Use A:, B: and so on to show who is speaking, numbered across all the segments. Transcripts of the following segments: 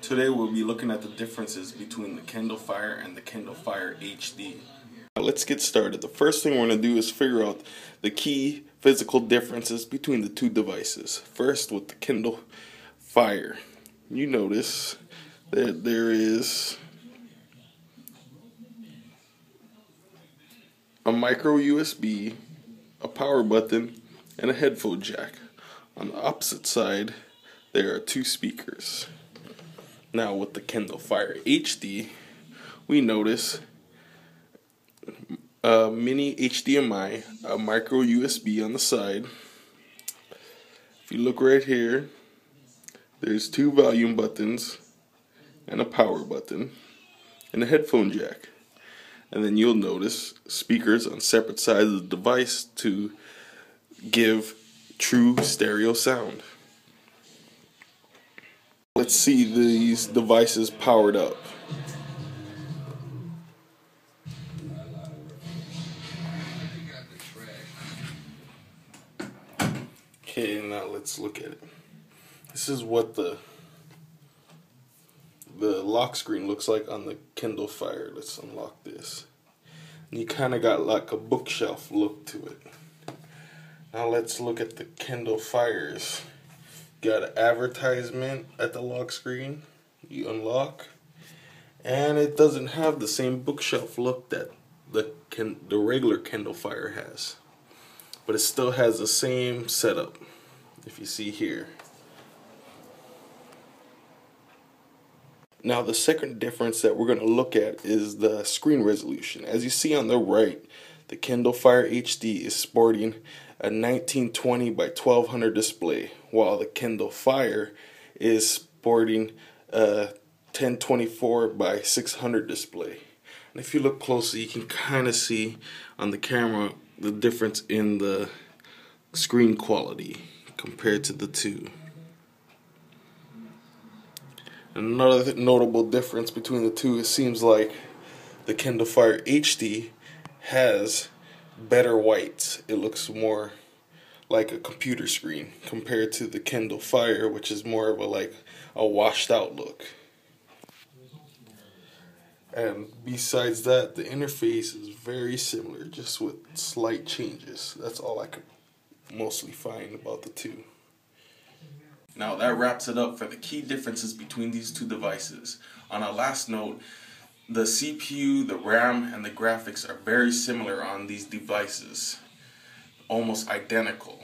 A: Today we'll be looking at the differences between the Kindle Fire and the Kindle Fire HD. Now let's get started. The first thing we're going to do is figure out the key physical differences between the two devices. First, with the Kindle Fire, you notice that there is a micro USB, a power button, and a headphone jack. On the opposite side, there are two speakers. Now with the Kindle Fire HD, we notice a mini HDMI, a micro USB on the side. If you look right here, there's two volume buttons and a power button and a headphone jack. And then you'll notice speakers on separate sides of the device to give true stereo sound. Let's see these devices powered up. Okay, now let's look at it. This is what the lock screen looks like on the Kindle Fire. Let's unlock this. And you kind of got like a bookshelf look to it. Now let's look at the Kindle Fires. Got an advertisement at the lock screen. You unlock, and it doesn't have the same bookshelf look that the regular Kindle Fire has, but it still has the same setup. If you see here. Now the second difference that we're going to look at is the screen resolution. As you see on the right, the Kindle Fire HD is sporting a 1920 by 1200 display, while the Kindle Fire is sporting a 1024 by 600 display. And if you look closely, you can kind of see on the camera the difference in the screen quality compared to the two. Another notable difference between the two, it seems like the Kindle Fire HD has better whites. It looks more like a computer screen compared to the Kindle Fire, which is more of a washed out look. And besides that, the interface is very similar, just with slight changes. That's all I could mostly find about the two. Now that wraps it up for the key differences between these two devices. On a last note, the CPU, the RAM, and the graphics are very similar on these devices, almost identical.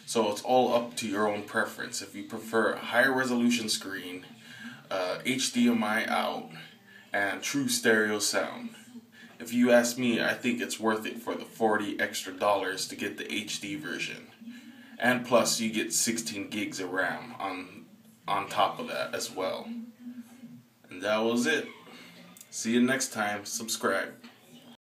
A: So it's all up to your own preference. If you prefer a higher resolution screen, HDMI out, and true stereo sound. If you ask me, I think it's worth it for the $40 extra to get the HD version. And plus you get 16 gigs of RAM on top of that as well. And that was it. See you next time. Subscribe.